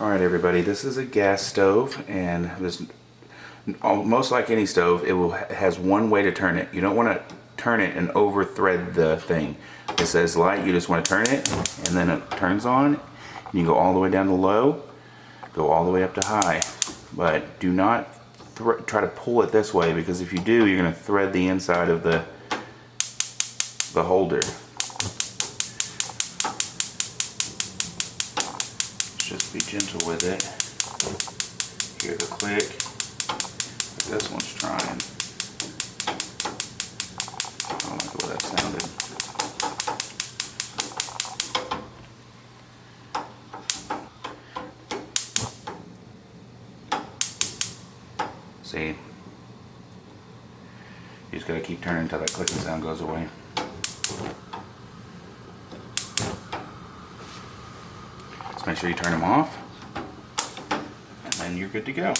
Alright everybody, this is a gas stove, and this, most like any stove, it has one way to turn it. You don't want to turn it and over thread the thing. It says light, you just want to turn it and then it turns on. You can go all the way down to low, go all the way up to high, but do not try to pull it this way, because if you do, you're going to thread the inside of the holder. Just be gentle with it. Hear the click. This one's trying. I don't like the way that sounded. See? You just gotta keep turning until that clicking sound goes away. Make sure you turn them off, and then you're good to go.